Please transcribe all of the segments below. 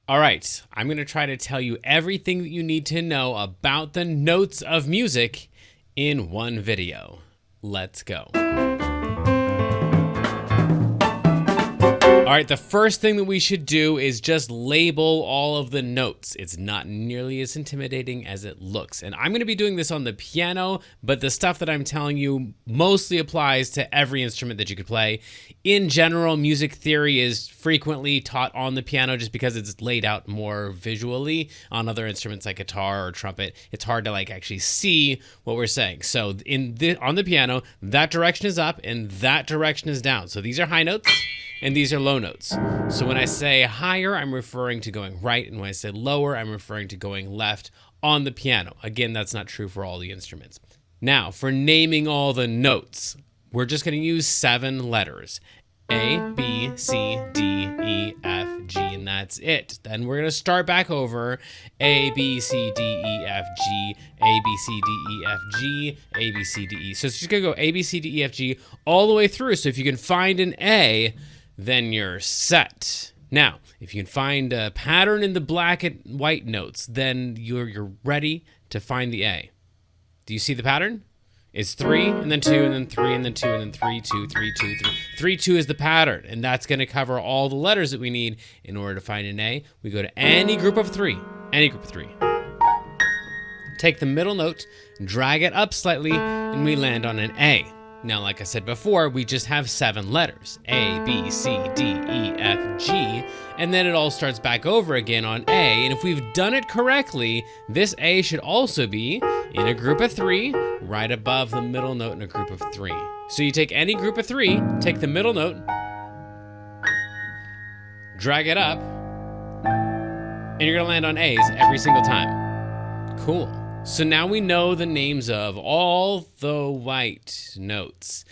All right, I'm going to try to tell you everything that you need to know about the notes of music in one video. Let's go. All right, the first thing that we should do is just label all of the notes. It's not nearly as intimidating as it looks. And I'm going to be doing this on the piano, but the stuff that I'm telling you mostly applies to every instrument that you could play. In general, music theory is frequently taught on the piano just because it's laid out more visually. On other instruments like guitar or trumpet, it's hard to actually see what we're saying. So on the piano, that direction is up and that direction is down. So these are high notes. And these are low notes. So when I say higher, I'm referring to going right. And when I say lower, I'm referring to going left on the piano. Again, that's not true for all the instruments. Now, for naming all the notes, we're just going to use 7 letters. A, B, C, D, E, F, G, and that's it. Then we're going to start back over. A, B, C, D, E, F, G, A, B, C, D, E, F, G, A, B, C, D, E. So it's just going to go A, B, C, D, E, F, G all the way through. So if you can find an A, then you're set. Now, if you can find a pattern in the black and white notes, then you're ready to find the A. Do you see the pattern? It's 3, and then 2, and then 3, and then 2, and then 3, 2, 3, 2, 3. 3, 2 is the pattern, and that's going to cover all the letters that we need in order to find an A. We go to any group of 3. Any group of 3. Take the middle note, drag it up slightly, and we land on an A. Now, like I said before, we just have 7 letters, A, B, C, D, E, F, G, and then it all starts back over again on A, and if we've done it correctly, this A should also be in a group of 3, right above the middle note in a group of 3. So you take any group of 3, take the middle note, drag it up, and you're gonna land on A's every single time. Cool. So now we know the names of all the white notes.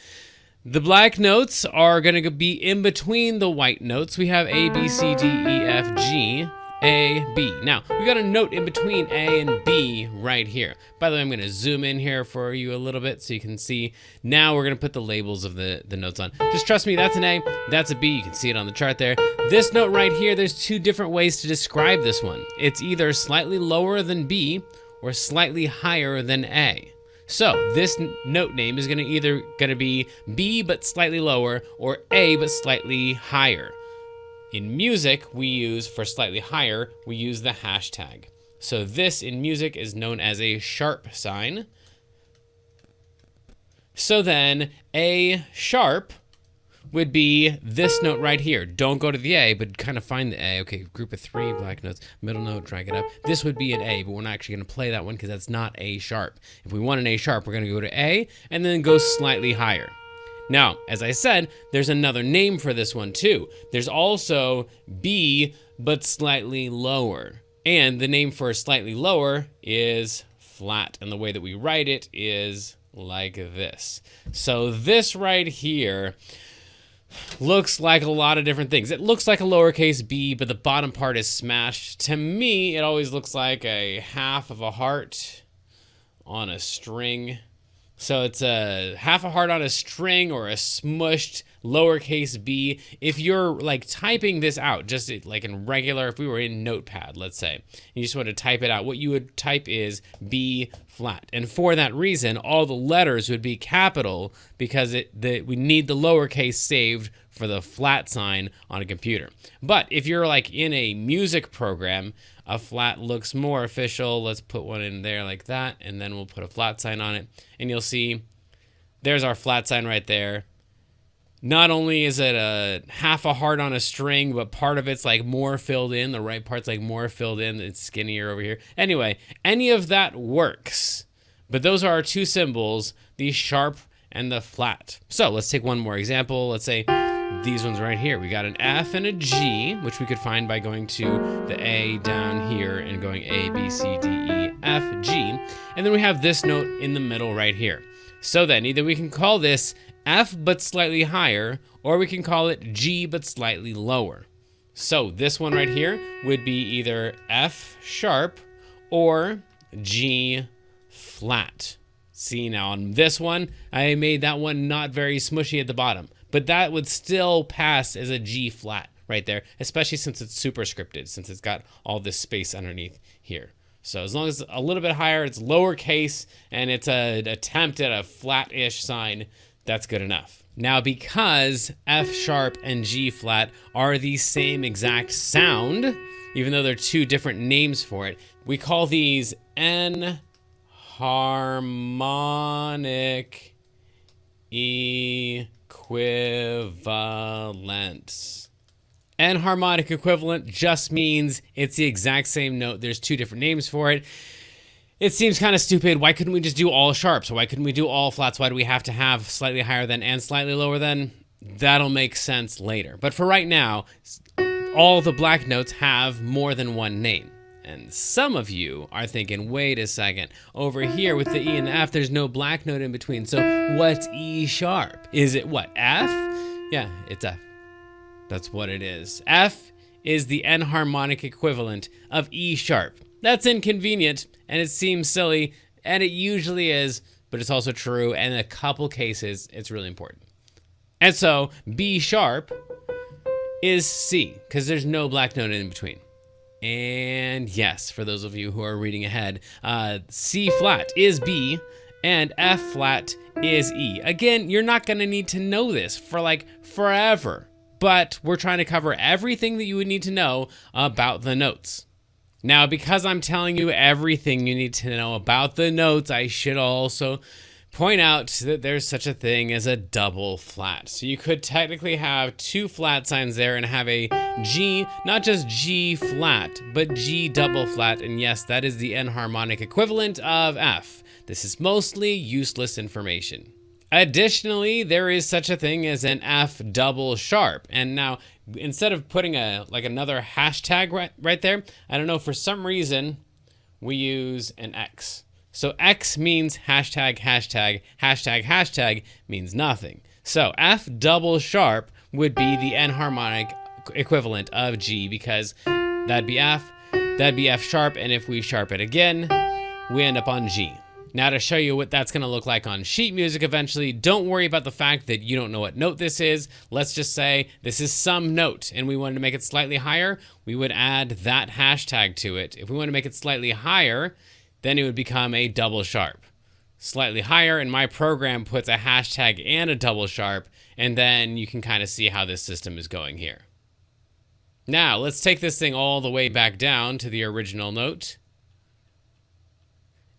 The black notes are going to be in between the white notes. We have A, B, C, D, E, F, G, A, B. Now, we got a note in between A and B right here. By the way, I'm going to zoom in here for you a little bit so you can see. Now we're going to put the labels of the notes on. Just trust me, that's an A, that's a B. You can see it on the chart there. This note right here, there's 2 different ways to describe this one. It's either slightly lower than B, or slightly higher than A. So this note name is either going to be B but slightly lower or A but slightly higher. In music, we use, for slightly higher, we use the hashtag. So this in music is known as a sharp sign. So then A sharp would be this note right here. Don't go to the A, but kind of find the A. Okay, group of 3, black notes, middle note, drag it up. This would be an A, but we're not actually going to play that one because that's not A sharp. If we want an A sharp, we're going to go to A and then go slightly higher. Now, as I said, there's another name for this one too. There's also B, but slightly lower. And the name for slightly lower is flat. And the way that we write it is like this. So this right here looks like a lot of different things. It looks like a lowercase b, but the bottom part is smashed. To me, it always looks like a half of a heart on a string. So it's a half a heart on a string or a smushed lowercase b. If you're typing this out, just like in regular, if we were in Notepad, let's say, and you just want to type it out, what you would type is B flat. And for that reason, all the letters would be capital because we need the lowercase saved for the flat sign on a computer. But if you're in a music program, a flat looks more official. Let's put one in there like that, and then we'll put a flat sign on it. And you'll see there's our flat sign right there. Not only is it a half a heart on a string, but part of it's more filled in. The right part's more filled in. It's skinnier over here. Anyway, any of that works. But those are our 2 symbols, the sharp and the flat. So let's take one more example. Let's say these ones right here. We got an F and a G, which we could find by going to the A down here and going A, B, C, D, E, F, G. And then we have this note in the middle right here. So then either we can call this F but slightly higher, or we can call it G but slightly lower. So this one right here would be either F sharp or G flat. See, now on this one, I made that one not very smushy at the bottom, but that would still pass as a G flat right there, especially since it's superscripted, since it's got all this space underneath here. So as long as it's a little bit higher, it's lowercase, and it's an attempt at a flat-ish sign, that's good enough. Now, because F sharp and G flat are the same exact sound, even though they're two different names for it, we call these enharmonic equivalents. Enharmonic equivalent just means it's the exact same note. There's two different names for it. It seems kind of stupid. Why couldn't we just do all sharps? Why couldn't we do all flats? Why do we have to have slightly higher than and slightly lower than? That'll make sense later. But for right now, all the black notes have more than one name. And some of you are thinking, wait a second, over here with the E and the F, there's no black note in between. So what's E sharp? Is it what, F? Yeah, it's F. That's what it is. F is the enharmonic equivalent of E sharp. That's inconvenient, and it seems silly, and it usually is, but it's also true, and in a couple cases, it's really important. And so, B sharp is C, because there's no black note in between. And yes, for those of you who are reading ahead, C flat is B, and F flat is E. Again, you're not going to need to know this for like forever, but we're trying to cover everything that you would need to know about the notes. Now, because I'm telling you everything you need to know about the notes, I should also point out that there's such a thing as a double flat. So you could technically have two flat signs there and have a G, not just G flat, but G double flat. And yes, that is the enharmonic equivalent of F. This is mostly useless information. Additionally, there is such a thing as an F double sharp. And now, instead of putting another hashtag right there, I don't know, for some reason, we use an X. So X means hashtag, hashtag, hashtag, hashtag means nothing. So F double sharp would be the enharmonic equivalent of G, because that'd be F sharp, and if we sharp it again, we end up on G. Now, to show you what that's going to look like on sheet music eventually, don't worry about the fact that you don't know what note this is. Let's just say this is some note and we wanted to make it slightly higher. We would add that hashtag to it. If we want to make it slightly higher, then it would become a double sharp. Slightly higher, and my program puts a hashtag and a double sharp, and then you can kind of see how this system is going here. Now, let's take this thing all the way back down to the original note.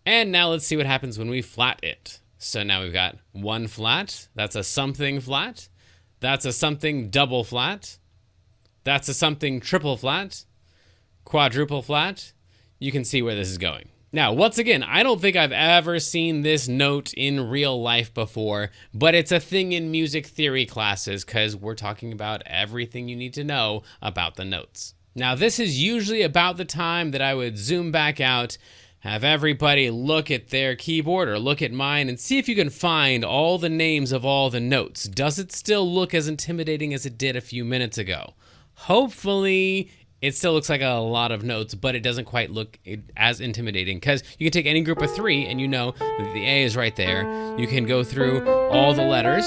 And now let's see what happens when we flat it. So now we've got one flat, that's a something flat, that's a something double flat, that's a something triple flat, quadruple flat. You can see where this is going. Now, once again, I don't think I've ever seen this note in real life before, but it's a thing in music theory classes because we're talking about everything you need to know about the notes. Now, this is usually about the time that I would zoom back out, have everybody look at their keyboard or look at mine and see if you can find all the names of all the notes. Does it still look as intimidating as it did a few minutes ago? Hopefully, it still looks like a lot of notes, but it doesn't quite look as intimidating because you can take any group of three and you know that the A is right there. You can go through all the letters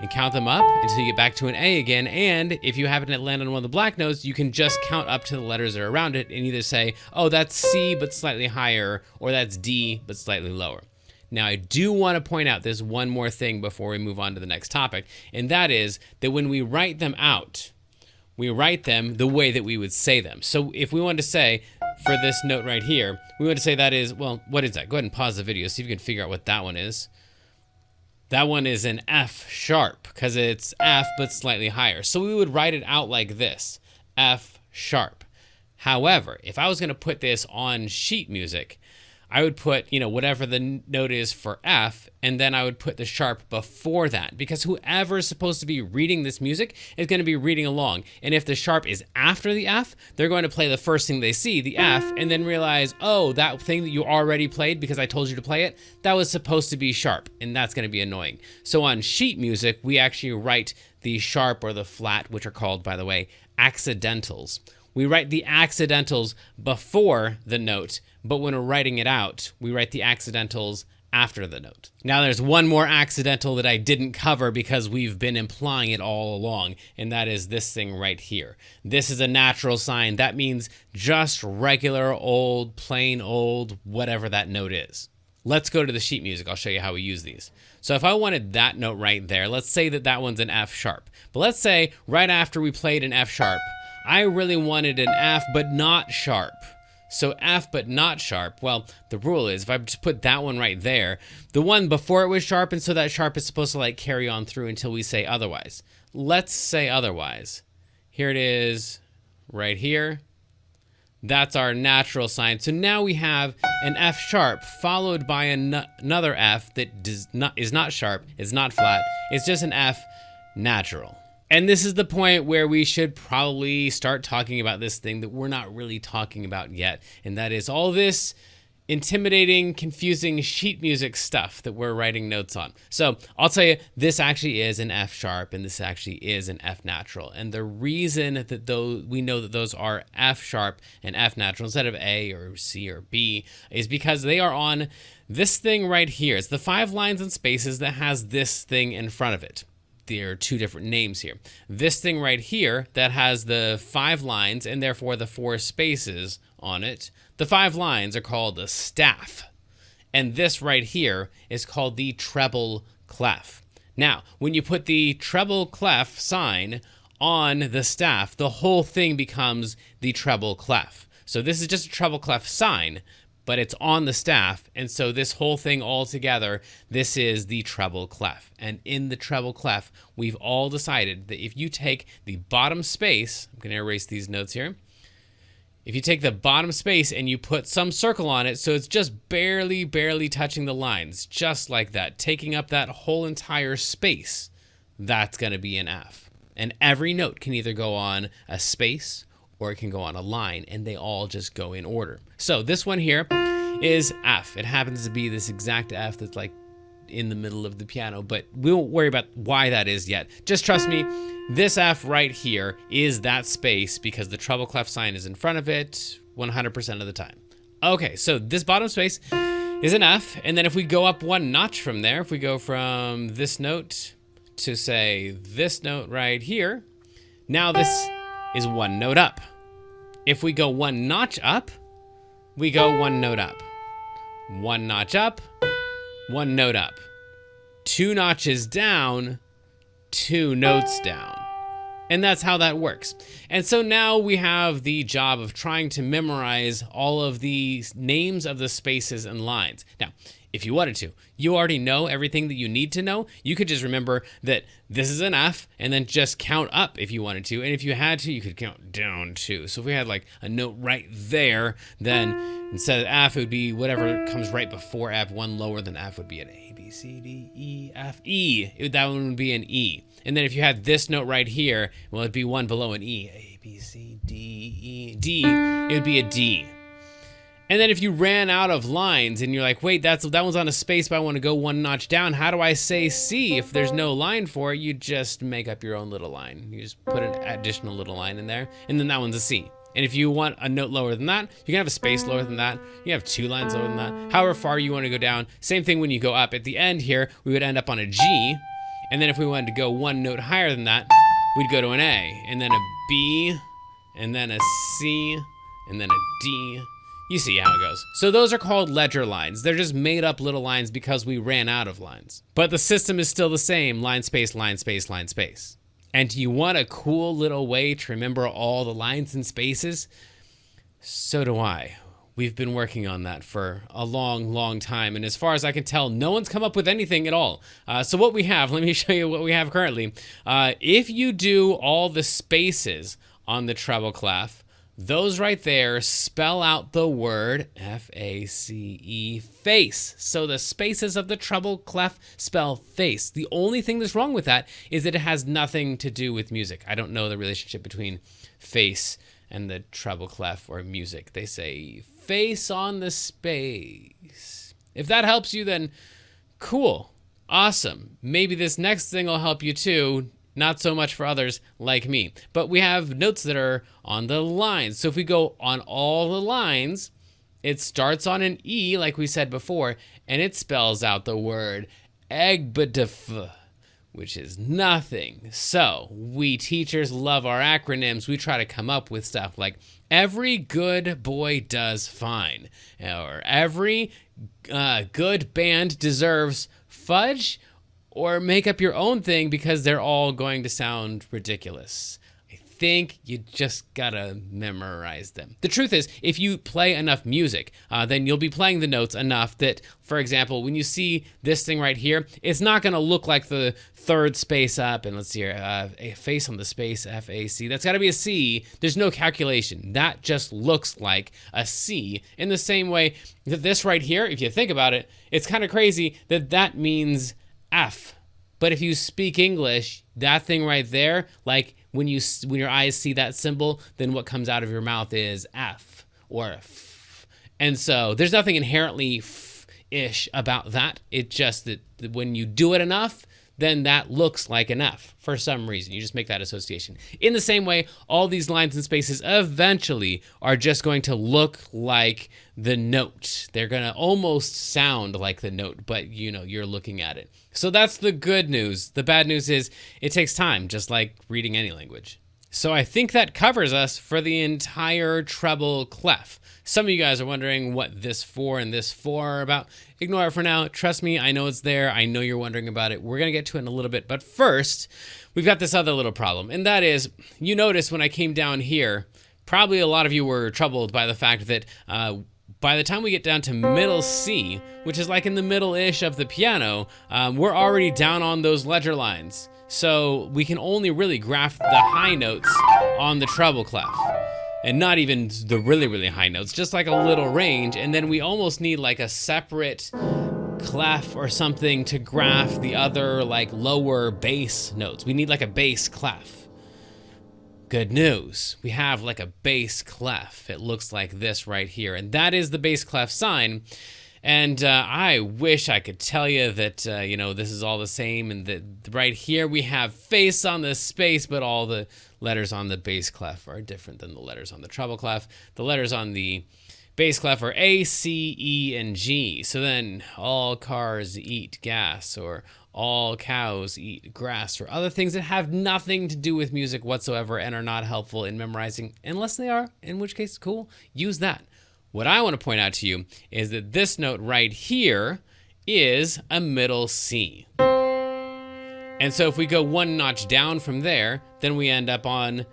and count them up until you get back to an A again. And if you happen to land on one of the black notes, you can just count up to the letters that are around it and either say, oh, that's C, but slightly higher, or that's D, but slightly lower. Now, I do want to point out this one more thing before we move on to the next topic, and that is that when we write them out, we write them the way that we would say them. So if we wanted to say, for this note right here, we want to say that is, well, what is that? Go ahead and pause the video, see if you can figure out what that one is. That one is an F sharp, because it's F, but slightly higher. So we would write it out like this, F sharp. However, if I was going to put this on sheet music, I would put, whatever the note is for F, and then I would put the sharp before that, because whoever is supposed to be reading this music is going to be reading along. And if the sharp is after the F, they're going to play the first thing they see, the F, and then realize, oh, that thing that you already played because I told you to play it, that was supposed to be sharp, and that's going to be annoying. So on sheet music, we actually write the sharp or the flat, which are called, by the way, accidentals. We write the accidentals before the note, but when we're writing it out, we write the accidentals after the note. Now there's one more accidental that I didn't cover because we've been implying it all along, and that is this thing right here. This is a natural sign. That means just regular old, plain old, whatever that note is. Let's go to the sheet music. I'll show you how we use these. So if I wanted that note right there, let's say that that one's an F sharp. But let's say right after we played an F sharp, I really wanted an F but not sharp. So F but not sharp, well, the rule is if I just put that one right there, the one before it was sharp, and so that sharp is supposed to like carry on through until we say otherwise. Let's say otherwise. Here it is right here. That's our natural sign. So now we have an F sharp followed by another F that is not sharp, is not flat. It's just an F natural. And this is the point where we should probably start talking about this thing that we're not really talking about yet. And that is all this intimidating, confusing sheet music stuff that we're writing notes on. So I'll tell you, this actually is an F sharp and this actually is an F natural. And the reason that we know that those are F sharp and F natural instead of A or C or B is because they are on this thing right here. It's the 5 lines and spaces that has this thing in front of it. There are 2 different names here. This thing right here that has the 5 lines and therefore the 4 spaces on it, the 5 lines are called the staff. And this right here is called the treble clef. Now, when you put the treble clef sign on the staff, the whole thing becomes the treble clef. So this is just a treble clef sign, but it's on the staff, and so this whole thing all together, this is the treble clef. And in the treble clef, we've all decided that if you take the bottom space, I'm gonna erase these notes here. If you take the bottom space and you put some circle on it, so it's just barely touching the lines, just like that, taking up that whole entire space, that's gonna be an F. And every note can either go on a space or it can go on a line, and they all just go in order. So this one here is F. It happens to be this exact F that's like in the middle of the piano, but we won't worry about why that is yet. Just trust me, this F right here is that space because the treble clef sign is in front of it 100% of the time. Okay, so this bottom space is an F, and then if we go up one notch from there, if we go from this note to say this note right here, now this is one note up. If we go one notch up, we go one note up. One notch up, one note up. 2 notches down, 2 notes down. And that's how that works. And so now we have the job of trying to memorize all of the names of the spaces and lines. Now, if you wanted to, you already know everything that you need to know. You could just remember that this is an F and then just count up if you wanted to. And if you had to, you could count down too. So if we had like a note right there, then instead of F, it would be whatever comes right before F. One lower than F would be an A, B, C, D, E, F, E. That one would be an E. And then if you had this note right here, well, it'd be one below an E. A, B, C, D, E, D. It would be a D. And then if you ran out of lines and you're like, wait, that one's on a space, but I want to go one notch down. How do I say C if there's no line for it? You just make up your own little line. You just put an additional little line in there, and then that one's a C. And if you want a note lower than that, you can have a space lower than that. You have 2 lines lower than that. However far you want to go down. Same thing when you go up. At the end here, we would end up on a G. And then if we wanted to go one note higher than that, we'd go to an A, and then a B, and then a C, and then a D. You see how it goes. So those are called ledger lines. They're just made up little lines because we ran out of lines. But the system is still the same, line, space, line, space, line, space. And do you want a cool little way to remember all the lines and spaces? So do I. We've been working on that for a long time. And as far as I can tell, no one's come up with anything at all. So what we have, let me show you what we have currently. If you do all the spaces on the treble clef, those right there spell out the word F-A-C-E, face. So the spaces of the treble clef spell face. The only thing that's wrong with that is that it has nothing to do with music. I don't know the relationship between face and the treble clef or music. They say face on the space. If that helps you, then cool, awesome. Maybe this next thing will help you too. Not so much for others like me. But we have notes that are on the lines. So if we go on all the lines it starts on an E, like we said before, and it spells out the word egbdf, which is nothing. So we teachers love our acronyms. We try to come up with stuff like every good boy does fine, or every good band deserves fudge, or make up your own thing because they're all going to sound ridiculous. I think you just gotta memorize them. The truth is, if you play enough music, then you'll be playing the notes enough that, for example, when you see this thing right here, it's not gonna look like the third space up, and let's see here, a face on the space, F-A-C, that's gotta be a C. There's no calculation. That just looks like a C. In the same way that this right here, if you think about it, it's kind of crazy that that means F. But if you speak English, that thing right there, like when your eyes see that symbol, then what comes out of your mouth is F or F. And so there's nothing inherently F-ish about that. It's just that when you do it enough, then that looks like an F for some reason. You just make that association. In the same way, all these lines and spaces eventually are just going to look like the note. They're going to almost sound like the note, but you're looking at it. So that's the good news. The bad news is it takes time, just like reading any language. So I think that covers us for the entire treble clef. Some of you guys are wondering what this 4 and this 4 are about. Ignore it for now. Trust me, I know it's there. I know you're wondering about it. We're going to get to it in a little bit. But first, we've got this other little problem. And that is, you notice when I came down here, probably a lot of you were troubled by the fact that by the time we get down to middle C, which is like in the middle-ish of the piano, we're already down on those ledger lines. So we can only really graph the high notes on the treble clef. And not even the really, really high notes, just like a little range. And then we almost need like a separate clef or something to graph the other like lower bass notes. We need like a bass clef. Good news. We have like a bass clef. It looks like this right here. And that is the bass clef sign. And I wish I could tell you that, this is all the same and that right here we have face on the space, but all the letters on the bass clef are different than the letters on the treble clef. The letters on the bass clef are A, C, E, and G. So then all cars eat gas, or all cows eat grass, or other things that have nothing to do with music whatsoever and are not helpful in memorizing, unless they are, in which case, cool, use that. What I want to point out to you is that this note right here is a middle C. And so if we go one notch down from there, then we end up on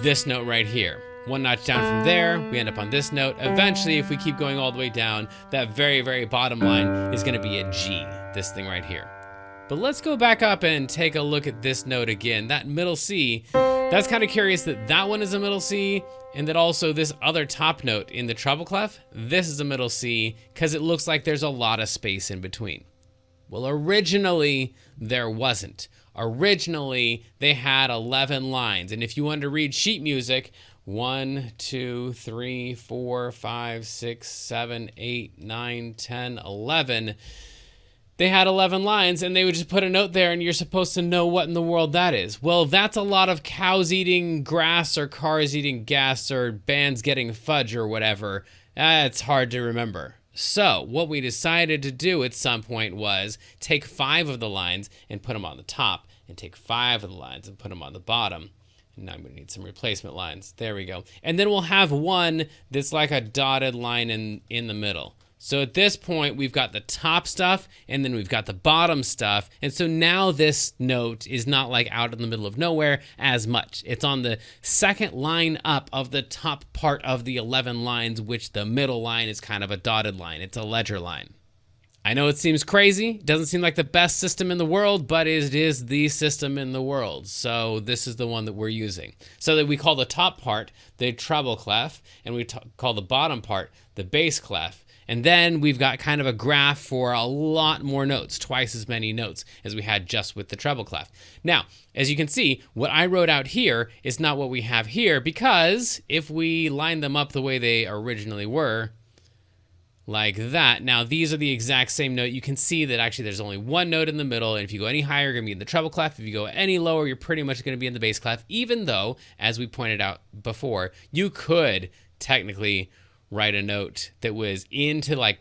this note right here. One notch down from there, we end up on this note. Eventually, if we keep going all the way down, that very, very bottom line is going to be a G, this thing right here. But let's go back up and take a look at this note again. That middle C, that's kind of curious that that one is a middle C, and that also this other top note in the treble clef, this is a middle C, because it looks like there's a lot of space in between. Well, originally, there wasn't. Originally, they had 11 lines, and if you wanted to read sheet music, 1, 2, 3, 4, 5, 6, 7, 8, 9, 10, 11. They had 11 lines, and they would just put a note there, and you're supposed to know what in the world that is. Well, that's a lot of cows eating grass, or cars eating gas, or bands getting fudge, or whatever. It's hard to remember. So what we decided to do at some point was take 5 of the lines and put them on the top, and take 5 of the lines and put them on the bottom. And now I'm going to need some replacement lines. There we go. And then we'll have one that's like a dotted line in the middle. So at this point, we've got the top stuff, and then we've got the bottom stuff. And so now this note is not like out in the middle of nowhere as much. It's on the second line up of the top part of the 11 lines, which the middle line is kind of a dotted line. It's a ledger line. I know it seems crazy. Doesn't seem like the best system in the world, but it is the system in the world. So this is the one that we're using. So that we call the top part the treble clef, and we call the bottom part the bass clef. And then we've got kind of a graph for a lot more notes, twice as many notes as we had just with the treble clef. Now, as you can see, what I wrote out here is not what we have here, because if we line them up the way they originally were, like that. Now, these are the exact same note. You can see that actually there's only one note in the middle, and if you go any higher, you're going to be in the treble clef. If you go any lower, you're pretty much going to be in the bass clef, even though, as we pointed out before, you could technically write a note that was into like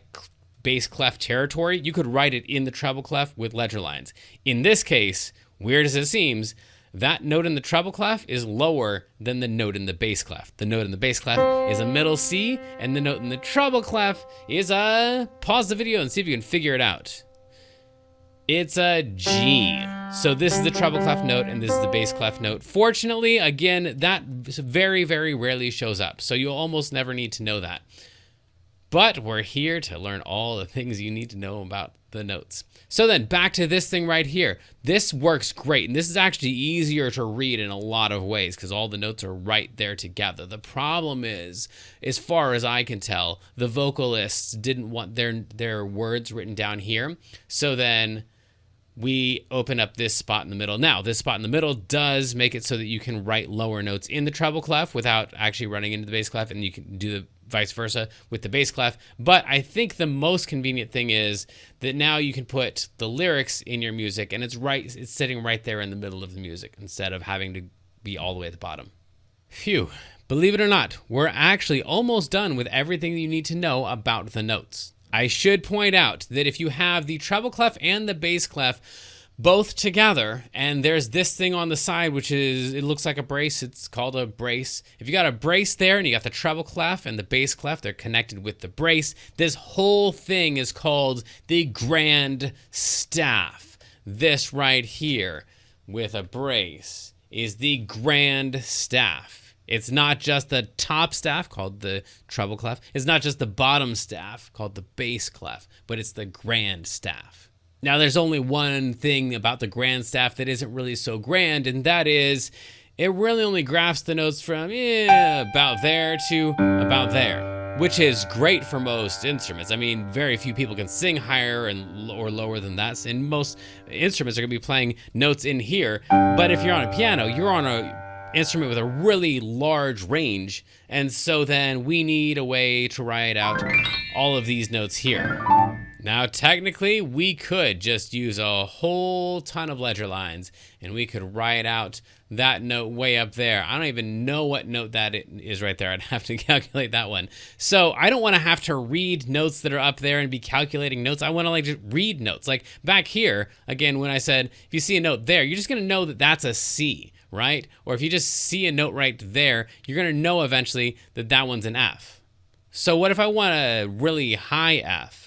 bass clef territory, you could write it in the treble clef with ledger lines. In this case, weird as it seems, that note in the treble clef is lower than the note in the bass clef. The note in the bass clef is a middle C, and the note in the treble clef is a, pause the video and see if you can figure it out. It's a G. So this is the treble clef note and this is the bass clef note. Fortunately, again, that very, very rarely shows up. So you'll almost never need to know that. But we're here to learn all the things you need to know about the notes. So then back to this thing right here. This works great. And this is actually easier to read in a lot of ways because all the notes are right there together. The problem is, as far as I can tell, the vocalists didn't want their words written down here. So then we open up this spot in the middle. Now, this spot in the middle does make it so that you can write lower notes in the treble clef without actually running into the bass clef, and you can do the vice versa with the bass clef. But I think the most convenient thing is that now you can put the lyrics in your music and it's sitting right there in the middle of the music instead of having to be all the way at the bottom. Phew. Believe it or not, we're actually almost done with everything you need to know about the notes. I should point out that if you have the treble clef and the bass clef both together, and there's this thing on the side, which is, it looks like a brace. It's called a brace. If you got a brace there and you got the treble clef and the bass clef, they're connected with the brace. This whole thing is called the grand staff. This right here with a brace is the grand staff. It's not just the top staff called the treble clef. It's not just the bottom staff called the bass clef, but it's the grand staff. Now, there's only one thing about the grand staff that isn't really so grand, and that is it really only graphs the notes from about there to about there, which is great for most instruments. I mean, very few people can sing higher or lower than that, and most instruments are going to be playing notes in here. But if you're on a piano, you're on a instrument with a really large range, and so then we need a way to write out all of these notes here. Now, technically, we could just use a whole ton of ledger lines, and we could write out that note way up there. I don't even know what note that is right there. I'd have to calculate that one. So I don't want to have to read notes that are up there and be calculating notes. I want to just read notes. Like back here, again, when I said, if you see a note there, you're just going to know that that's a C, right? Or if you just see a note right there, you're going to know eventually that that one's an F. So what if I want a really high F?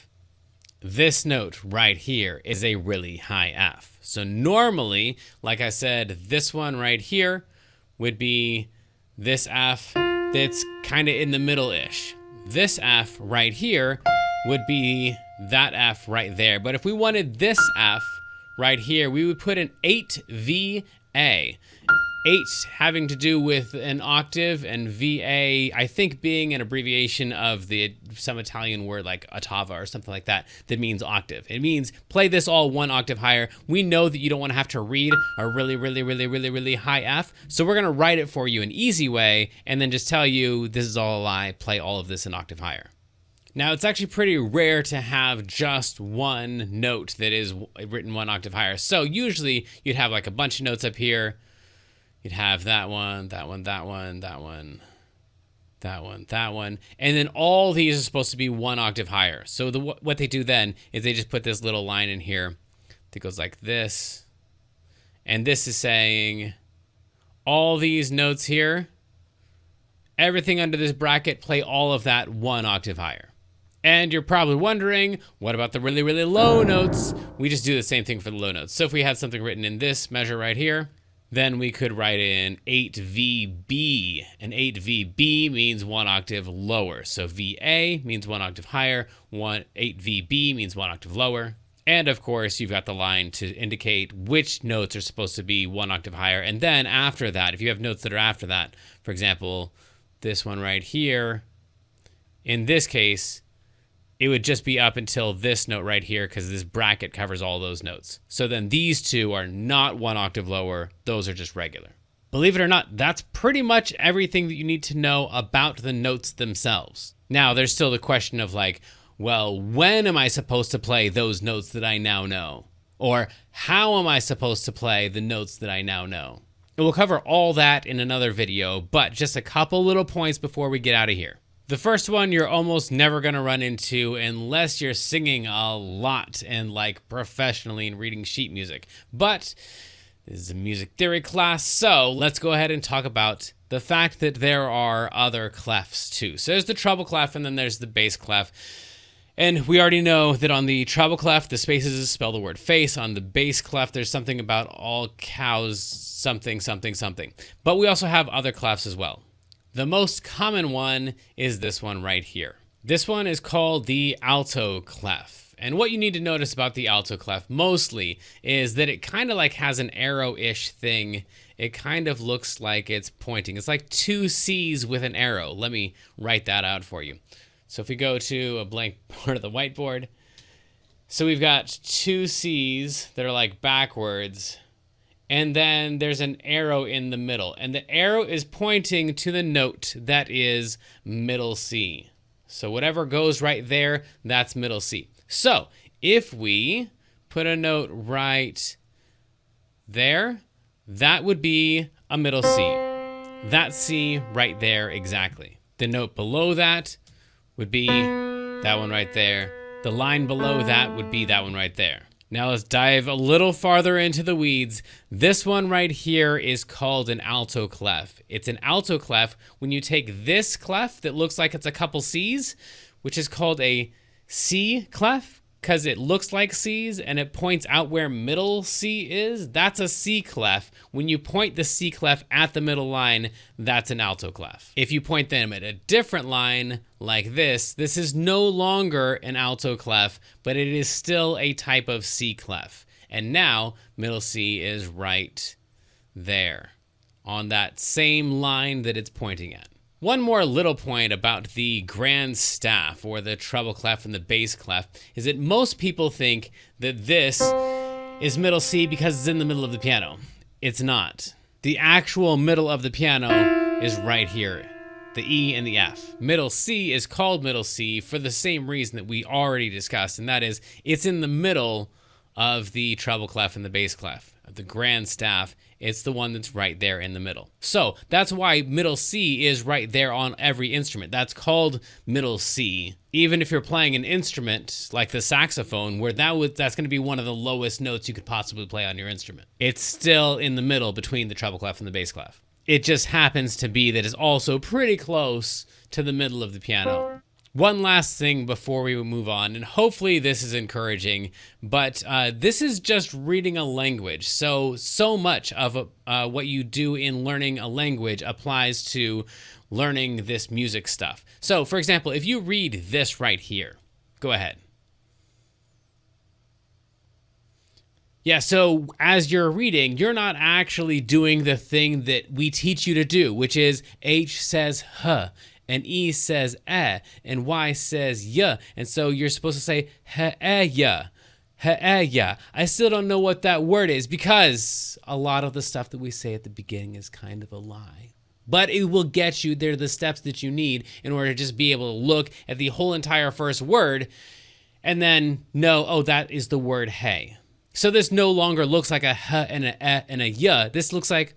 This note right here is a really high F. So normally, like I said, this one right here would be this F that's kind of in the middle-ish. This F right here would be that F right there. But if we wanted this F right here, we would put an 8VA. 8 having to do with an octave, and VA, I think, being an abbreviation of some Italian word like Octave or something like that means octave. It means play this all one octave higher. We know that you don't want to have to read a really high F, so we're going to write it for you an easy way and then just tell you this is all a lie, play all of this an octave higher. Now, it's actually pretty rare to have just one note that is written one octave higher. So usually you'd have like a bunch of notes up here. You'd have that one, that one, that one, that one, that one, that one. And then all these are supposed to be one octave higher. So what they do then is they just put this little line in here that goes like this. And this is saying all these notes here, everything under this bracket, play all of that one octave higher. And you're probably wondering, what about the really low notes? We just do the same thing for the low notes. So if we had something written in this measure right here, then we could write in 8VB, and 8VB means one octave lower. So VA means one octave higher, 8VB means one octave lower. And of course, you've got the line to indicate which notes are supposed to be one octave higher. And then after that, if you have notes that are after that, for example, this one right here, in this case, it would just be up until this note right here because this bracket covers all those notes. So then these two are not one octave lower. Those are just regular. Believe it or not, that's pretty much everything that you need to know about the notes themselves. Now, there's still the question of like, well, when am I supposed to play those notes that I now know? Or how am I supposed to play the notes that I now know? And we'll cover all that in another video, but just a couple little points before we get out of here. The first one you're almost never going to run into unless you're singing a lot and like professionally and reading sheet music. But this is a music theory class, so let's go ahead and talk about the fact that there are other clefs too. So there's the treble clef and then there's the bass clef. And we already know that on the treble clef, the spaces spell the word face. On the bass clef, there's something about all cows, something, something, something. But we also have other clefs as well. The most common one is this one right here. This one is called the alto clef. And what you need to notice about the alto clef mostly is that it kind of like has an arrow-ish thing. It kind of looks like it's pointing. It's like two C's with an arrow. Let me write that out for you. So if we go to a blank part of the whiteboard, so we've got two C's that are like backwards, and then there's an arrow in the middle, and the arrow is pointing to the note that is middle C. So whatever goes right there, that's middle C. So if we put a note right there, that would be a middle C. That C right there exactly. The note below that would be that one right there. The line below that would be that one right there. Now let's dive a little farther into the weeds. This one right here is called an alto clef. It's an alto clef when you take this clef that looks like it's a couple C's, which is called a C clef, because it looks like C's and it points out where middle C is. That's a C clef. When you point the C clef at the middle line, that's an alto clef. If you point them at a different line like this is no longer an alto clef, but it is still a type of C clef. And now middle C is right there on that same line that it's pointing at. One more little point about the grand staff or the treble clef and the bass clef is that most people think that this is middle C because it's in the middle of the piano. It's not. The actual middle of the piano is right here, the E and the F. Middle C is called middle C for the same reason that we already discussed, and that is it's in the middle of the treble clef and the bass clef. The grand staff, it's the one that's right there in the middle. So that's why middle C is right there on every instrument. That's called middle C. Even if you're playing an instrument like the saxophone, where that's going to be one of the lowest notes you could possibly play on your instrument, it's still in the middle between the treble clef and the bass clef. It just happens to be that it's also pretty close to the middle of the piano. One last thing before we move on, and hopefully this is encouraging, but this is just reading a language. So much of what you do in learning a language applies to learning this music stuff. So, for example, if you read this right here, go ahead. Yeah, so as you're reading, you're not actually doing the thing that we teach you to do, which is H says huh, and E says eh, and Y says yeah. And so you're supposed to say yeah, yeah. I still don't know what that word is because a lot of the stuff that we say at the beginning is kind of a lie. But it will get you, they're the steps that you need in order to just be able to look at the whole entire first word and then know, oh, that is the word hey. So this no longer looks like a h and a eh and a yeah. This looks like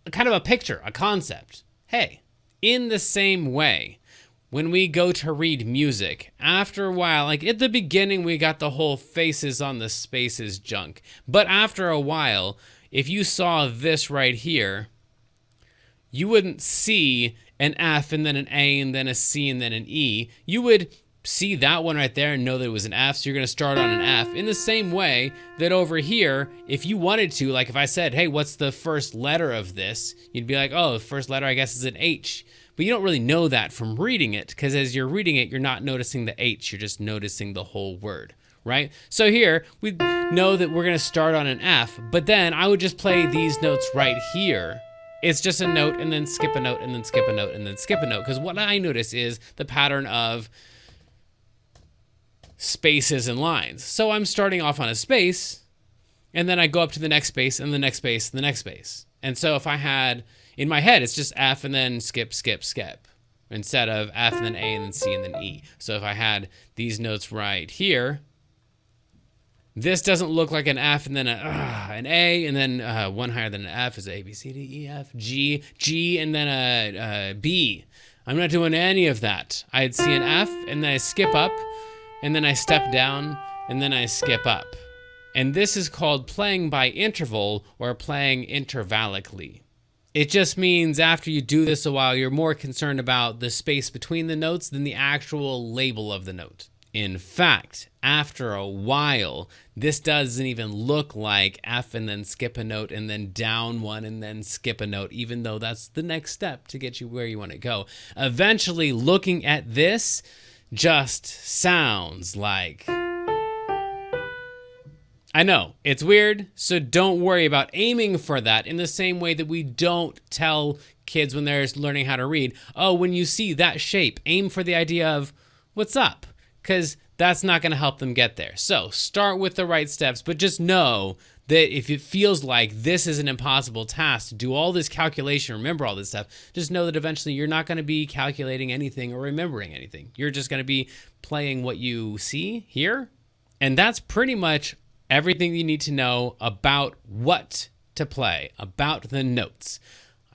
a kind of a picture, a concept. Hey. In the same way, when we go to read music, after a while, like at the beginning, we got the whole faces on the spaces junk. But after a while, if you saw this right here, you wouldn't see an F and then an A and then a C and then an E. You would see that one right there and know that it was an F, so you're going to start on an F. In the same way that over here, if you wanted to, like if I said, hey, what's the first letter of this? You'd be like, oh, the first letter I guess is an H. But you don't really know that from reading it, because as you're reading it, you're not noticing the H, you're just noticing the whole word, right? So here, we know that we're going to start on an F, but then I would just play these notes right here. It's just a note and then skip a note and then skip a note and then skip a note, because what I notice is the pattern of spaces and lines. So I'm starting off on a space, and then I go up to the next space and the next space and the next space. And so if I had, in my head, it's just F and then skip, skip, skip, instead of F and then A and then C and then E. So if I had these notes right here, this doesn't look like an F and then an A, and then one higher than an F is A, B, C, D, E, F, G, and then a B. I'm not doing any of that. I'd see an F, and then I skip up, and then I step down, and then I skip up. And this is called playing by interval or playing intervalically. It just means after you do this a while, you're more concerned about the space between the notes than the actual label of the note. In fact, after a while, this doesn't even look like F and then skip a note and then down one and then skip a note, even though that's the next step to get you where you want to go. Eventually, looking at this just sounds like... I know, it's weird, so don't worry about aiming for that in the same way that we don't tell kids when they're learning how to read, oh, when you see that shape, aim for the idea of, what's up? Because that's not going to help them get there. So start with the right steps, but just know that if it feels like this is an impossible task to do all this calculation, remember all this stuff, just know that eventually you're not going to be calculating anything or remembering anything. You're just going to be playing what you see here, and that's pretty much everything you need to know about what to play, about the notes.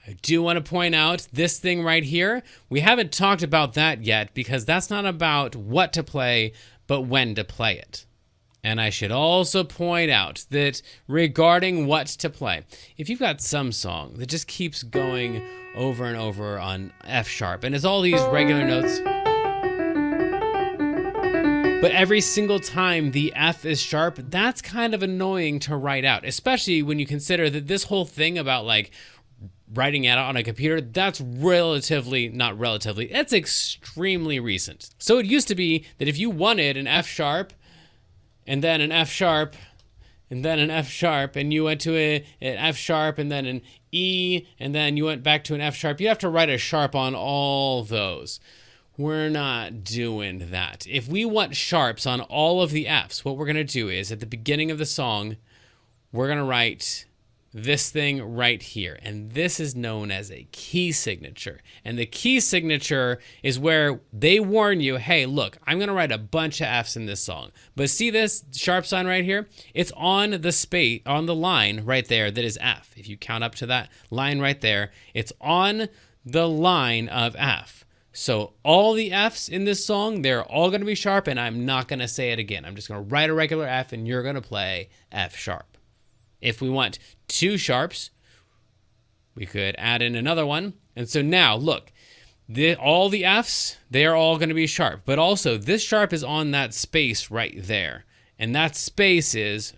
I do want to point out this thing right here. We haven't talked about that yet because that's not about what to play, but when to play it. And I should also point out that regarding what to play, if you've got some song that just keeps going over and over on F sharp and it's all these regular notes, but every single time the F is sharp, that's kind of annoying to write out, especially when you consider that this whole thing about like writing it out on a computer, that's that's extremely recent. So it used to be that if you wanted an F sharp and then an F sharp and then an F sharp and you went to an F sharp and then an E and then you went back to an F sharp, you have to write a sharp on all those. We're not doing that. If we want sharps on all of the Fs, what we're going to do is at the beginning of the song, we're going to write this thing right here. And this is known as a key signature. And the key signature is where they warn you, hey, look, I'm going to write a bunch of Fs in this song. But see this sharp sign right here? It's on the space, on the line right there that is F. If you count up to that line right there, it's on the line of F. So all the Fs in this song, they're all going to be sharp, and I'm not going to say it again. I'm just going to write a regular F, and you're going to play F sharp. If we want two sharps, we could add in another one. And so now, look, all the Fs, they are all going to be sharp. But also, this sharp is on that space right there. And that space is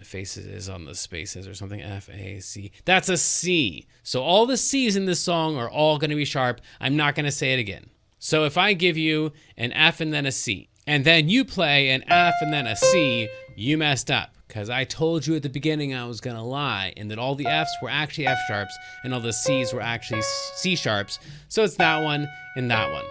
on the spaces or something, F, A, C. That's a C. So all the Cs in this song are all going to be sharp. I'm not going to say it again. So if I give you an F and then a C, and then you play an F and then a C, you messed up. Because I told you at the beginning I was going to lie, and that all the Fs were actually F sharps, and all the Cs were actually C sharps. So it's that one and that one.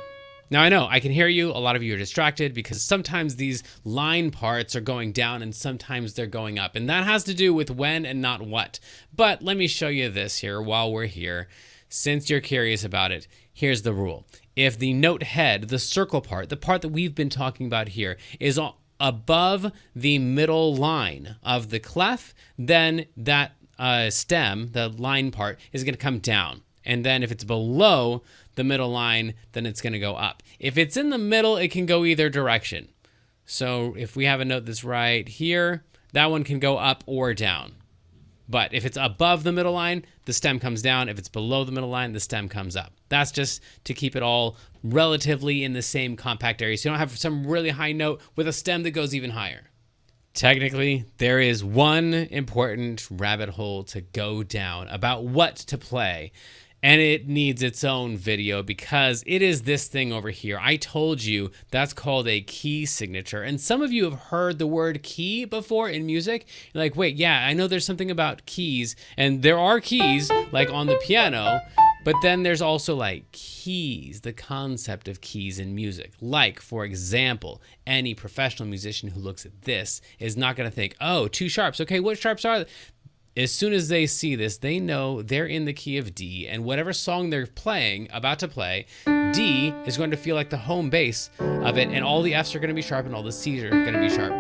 Now I know, I can hear you, a lot of you are distracted, because sometimes these line parts are going down and sometimes they're going up. And that has to do with when and not what. But let me show you this here while we're here. Since you're curious about it, here's the rule. If the note head, the circle part, the part that we've been talking about here, is above the middle line of the clef, then that stem, the line part, is going to come down. And then if it's below the middle line, then it's going to go up. If it's in the middle, it can go either direction. So if we have a note that's right here, that one can go up or down. But if it's above the middle line, the stem comes down. If it's below the middle line, the stem comes up. That's just to keep it all relatively in the same compact area, so you don't have some really high note with a stem that goes even higher. Technically, there is one important rabbit hole to go down about what to play, and it needs its own video because it is this thing over here. I told you that's called a key signature, and some of you have heard the word key before in music. You're like, wait, yeah, I know there's something about keys, and there are keys like on the piano, but then there's also like keys, the concept of keys in music. Like, for example, any professional musician who looks at this is not going to think, oh, two sharps. Okay, what sharps are they? As soon as they see this, they know they're in the key of D, and whatever song they're playing, about to play, D is going to feel like the home base of it, and all the Fs are going to be sharp and all the Cs are going to be sharp.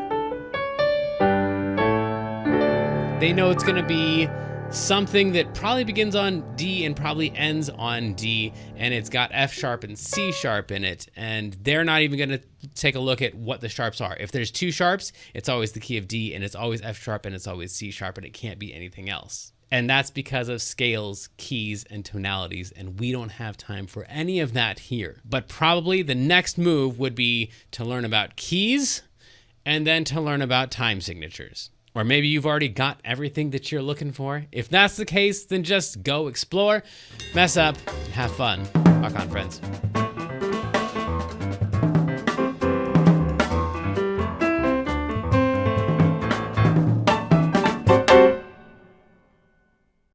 They know it's going to be something that probably begins on D and probably ends on D, and it's got F sharp and C sharp in it, and they're not even going to take a look at what the sharps are. If there's two sharps, it's always the key of D, and it's always F sharp, and it's always C sharp, and it can't be anything else. And that's because of scales, keys, and tonalities, and we don't have time for any of that here. But probably the next move would be to learn about keys, and then to learn about time signatures. Or maybe you've already got everything that you're looking for. If that's the case, then just go explore, mess up, have fun. Rock on, friends.